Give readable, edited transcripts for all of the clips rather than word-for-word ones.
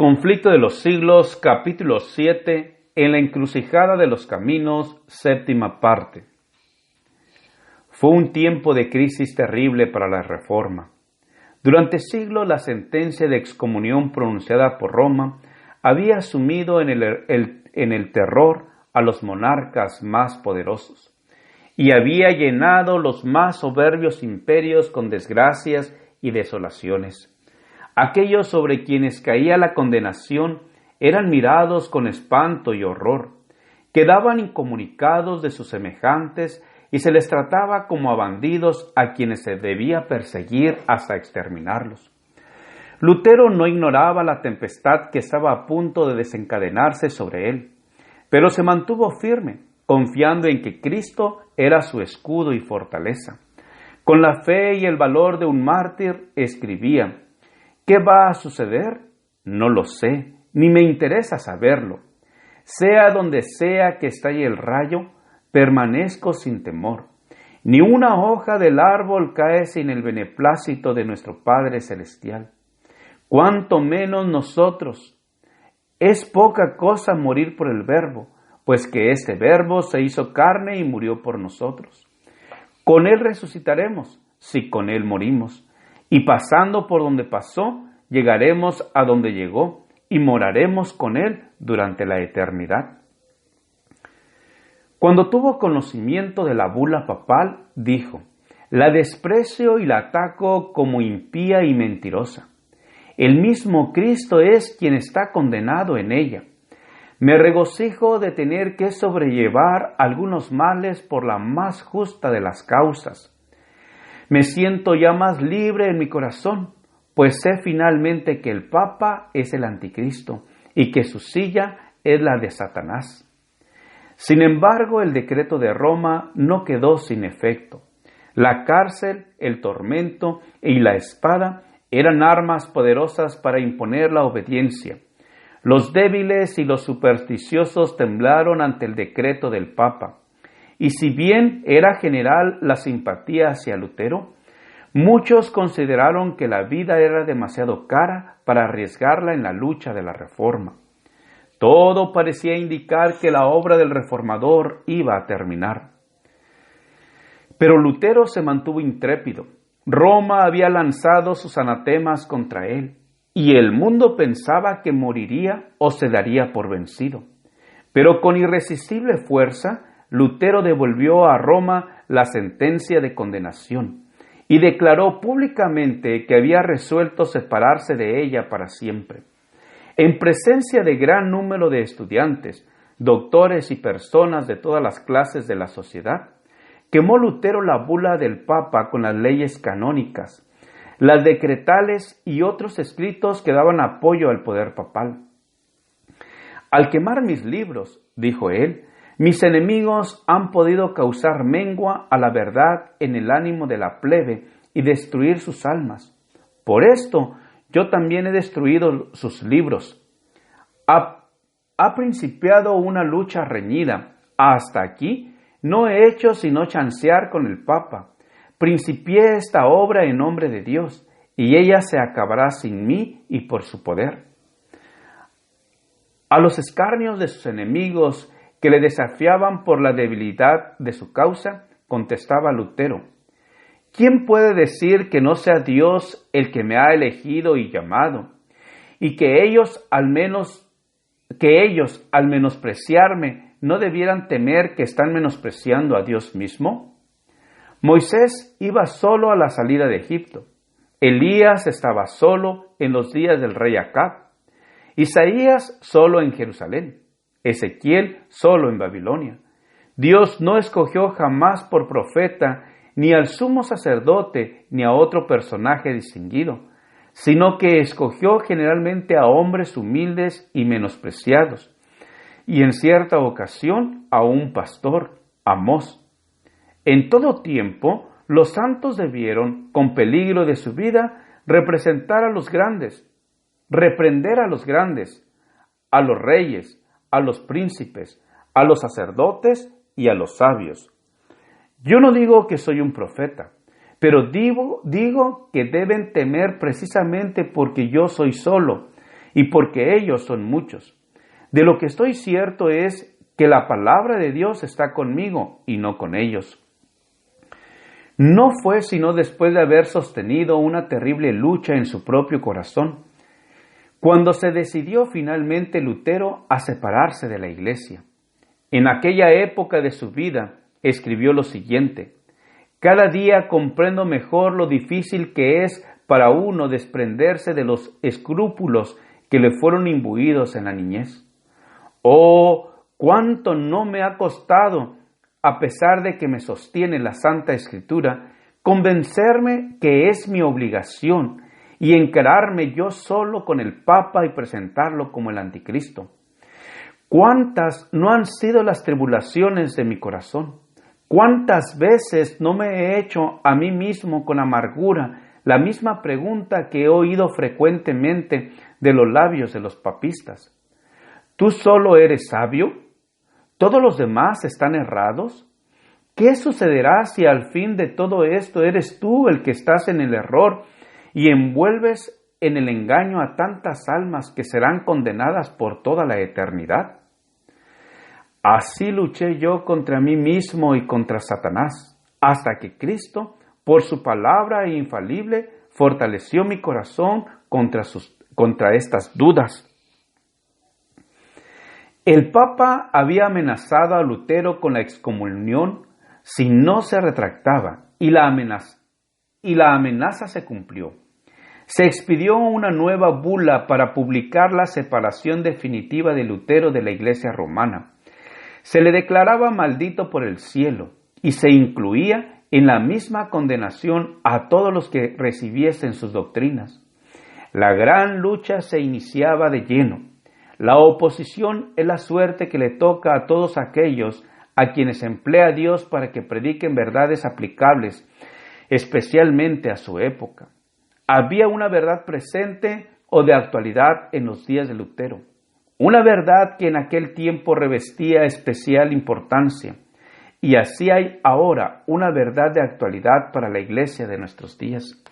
Conflicto de los siglos, capítulo 7, en la encrucijada de los caminos, séptima parte. Fue un tiempo de crisis terrible para la Reforma. Durante siglos la sentencia de excomunión pronunciada por Roma había sumido en el terror a los monarcas más poderosos y había llenado los más soberbios imperios con desgracias y desolaciones. Aquellos sobre quienes caía la condenación eran mirados con espanto y horror, quedaban incomunicados de sus semejantes y se les trataba como a bandidos a quienes se debía perseguir hasta exterminarlos. Lutero no ignoraba la tempestad que estaba a punto de desencadenarse sobre él, pero se mantuvo firme, confiando en que Cristo era su escudo y fortaleza. Con la fe y el valor de un mártir escribía: ¿qué va a suceder? No lo sé, ni me interesa saberlo. Sea donde sea que estalle el rayo, permanezco sin temor. Ni una hoja del árbol cae sin el beneplácito de nuestro Padre Celestial. Cuánto menos nosotros. Es poca cosa morir por el Verbo, pues que este Verbo se hizo carne y murió por nosotros. Con Él resucitaremos, si con Él morimos. Y pasando por donde pasó, llegaremos a donde llegó y moraremos con Él durante la eternidad. Cuando tuvo conocimiento de la bula papal, dijo: la desprecio y la ataco como impía y mentirosa. El mismo Cristo es quien está condenado en ella. Me regocijo de tener que sobrellevar algunos males por la más justa de las causas. Me siento ya más libre en mi corazón, pues sé finalmente que el Papa es el Anticristo y que su silla es la de Satanás. Sin embargo, el decreto de Roma no quedó sin efecto. La cárcel, el tormento y la espada eran armas poderosas para imponer la obediencia. Los débiles y los supersticiosos temblaron ante el decreto del Papa. Y si bien era general la simpatía hacia Lutero, muchos consideraron que la vida era demasiado cara para arriesgarla en la lucha de la Reforma. Todo parecía indicar que la obra del reformador iba a terminar. Pero Lutero se mantuvo intrépido. Roma había lanzado sus anatemas contra él, y el mundo pensaba que moriría o se daría por vencido. Pero con irresistible fuerza, Lutero devolvió a Roma la sentencia de condenación y declaró públicamente que había resuelto separarse de ella para siempre. En presencia de gran número de estudiantes, doctores y personas de todas las clases de la sociedad, quemó Lutero la bula del Papa con las leyes canónicas, las decretales y otros escritos que daban apoyo al poder papal. Al quemar mis libros, dijo él, mis enemigos han podido causar mengua a la verdad en el ánimo de la plebe y destruir sus almas. Por esto, yo también he destruido sus libros. Ha principiado una lucha reñida. Hasta aquí no he hecho sino chancear con el Papa. Principié esta obra en nombre de Dios, y ella se acabará sin mí y por su poder. A los escarnios de sus enemigos que le desafiaban por la debilidad de su causa, contestaba Lutero: ¿quién puede decir que no sea Dios el que me ha elegido y llamado, y que ellos al menospreciarme no debieran temer que están menospreciando a Dios mismo? Moisés iba solo a la salida de Egipto. Elías estaba solo en los días del rey Acab. Isaías solo en Jerusalén. Ezequiel solo en Babilonia. Dios no escogió jamás por profeta ni al sumo sacerdote ni a otro personaje distinguido, sino que escogió generalmente a hombres humildes y menospreciados, y en cierta ocasión a un pastor, Amós. En todo tiempo, los santos debieron, con peligro de su vida, representar a los grandes, reprender a los grandes, a los reyes, a los príncipes, a los sacerdotes y a los sabios. Yo no digo que soy un profeta, pero digo que deben temer precisamente porque yo soy solo, y porque ellos son muchos. De lo que estoy cierto es que la palabra de Dios está conmigo y no con ellos. No fue sino después de haber sostenido una terrible lucha en su propio corazón, cuando se decidió finalmente Lutero a separarse de la Iglesia. En aquella época de su vida escribió lo siguiente: cada día comprendo mejor lo difícil que es para uno desprenderse de los escrúpulos que le fueron imbuidos en la niñez. Oh, cuánto no me ha costado, a pesar de que me sostiene la Santa Escritura, convencerme que es mi obligación y encararme yo solo con el Papa y presentarlo como el Anticristo. ¿Cuántas no han sido las tribulaciones de mi corazón? ¿Cuántas veces no me he hecho a mí mismo con amargura la misma pregunta que he oído frecuentemente de los labios de los papistas? ¿Tú solo eres sabio? ¿Todos los demás están errados? ¿Qué sucederá si al fin de todo esto eres tú el que estás en el error y envuelves en el engaño a tantas almas que serán condenadas por toda la eternidad? Así luché yo contra mí mismo y contra Satanás, hasta que Cristo, por su palabra infalible, fortaleció mi corazón contra estas dudas. El Papa había amenazado a Lutero con la excomunión si no se retractaba, y la amenaza se cumplió. Se expidió una nueva bula para publicar la separación definitiva de Lutero de la Iglesia romana. Se le declaraba maldito por el cielo y se incluía en la misma condenación a todos los que recibiesen sus doctrinas. La gran lucha se iniciaba de lleno. La oposición es la suerte que le toca a todos aquellos a quienes emplea Dios para que prediquen verdades aplicables, especialmente a su época. Había una verdad presente o de actualidad en los días de Lutero, una verdad que en aquel tiempo revestía especial importancia, y así hay ahora una verdad de actualidad para la Iglesia de nuestros días.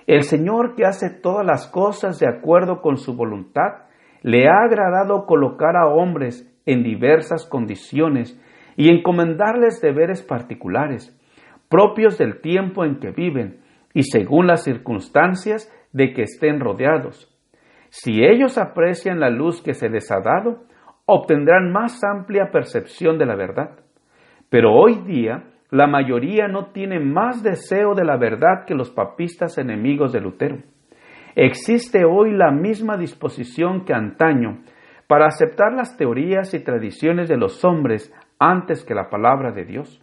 El Señor, que hace todas las cosas de acuerdo con su voluntad, le ha agradado colocar a hombres en diversas condiciones y encomendarles deberes particulares, propios del tiempo en que viven y según las circunstancias de que estén rodeados. Si ellos aprecian la luz que se les ha dado, obtendrán más amplia percepción de la verdad. Pero hoy día, la mayoría no tiene más deseo de la verdad que los papistas enemigos de Lutero. Existe hoy la misma disposición que antaño para aceptar las teorías y tradiciones de los hombres antes que la palabra de Dios.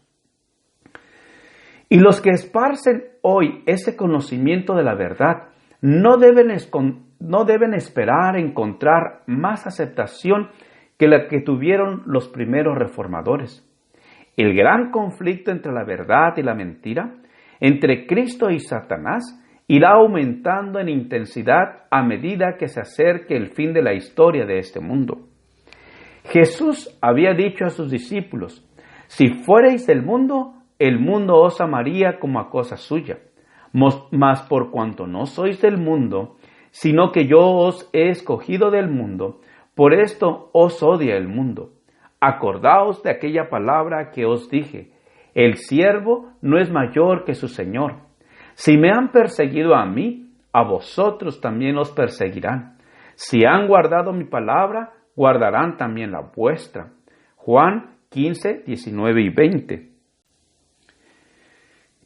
Y los que esparcen hoy ese conocimiento de la verdad no deben esperar encontrar más aceptación que la que tuvieron los primeros reformadores. El gran conflicto entre la verdad y la mentira, entre Cristo y Satanás, irá aumentando en intensidad a medida que se acerque el fin de la historia de este mundo. Jesús había dicho a sus discípulos: si fuereis del mundo, el mundo os amaría como a cosa suya. Mas por cuanto no sois del mundo, sino que yo os he escogido del mundo, por esto os odia el mundo. Acordaos de aquella palabra que os dije: el siervo no es mayor que su señor. Si me han perseguido a mí, a vosotros también os perseguirán. Si han guardado mi palabra, guardarán también la vuestra. Juan 15, 19 y 20.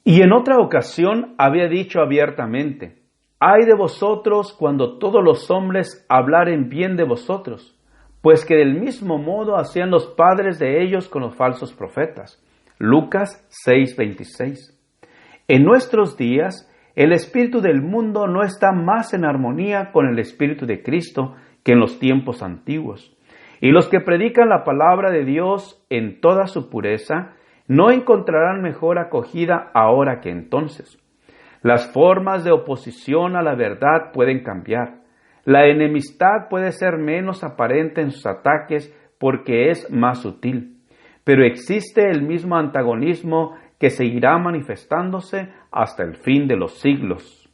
Y en otra ocasión había dicho abiertamente: ay de vosotros cuando todos los hombres hablaren bien de vosotros, pues que del mismo modo hacían los padres de ellos con los falsos profetas. Lucas 6, 26. En nuestros días, el espíritu del mundo no está más en armonía con el espíritu de Cristo que en los tiempos antiguos. Y los que predican la palabra de Dios en toda su pureza no encontrarán mejor acogida ahora que entonces. Las formas de oposición a la verdad pueden cambiar. La enemistad puede ser menos aparente en sus ataques porque es más sutil. Pero existe el mismo antagonismo que seguirá manifestándose hasta el fin de los siglos.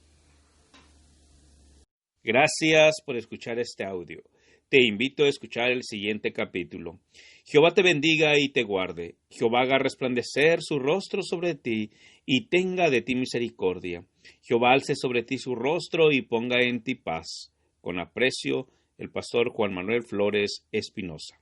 Gracias por escuchar este audio. Te invito a escuchar el siguiente capítulo. Jehová te bendiga y te guarde. Jehová haga resplandecer su rostro sobre ti y tenga de ti misericordia. Jehová alce sobre ti su rostro y ponga en ti paz. Con aprecio, el pastor Juan Manuel Flores Espinosa.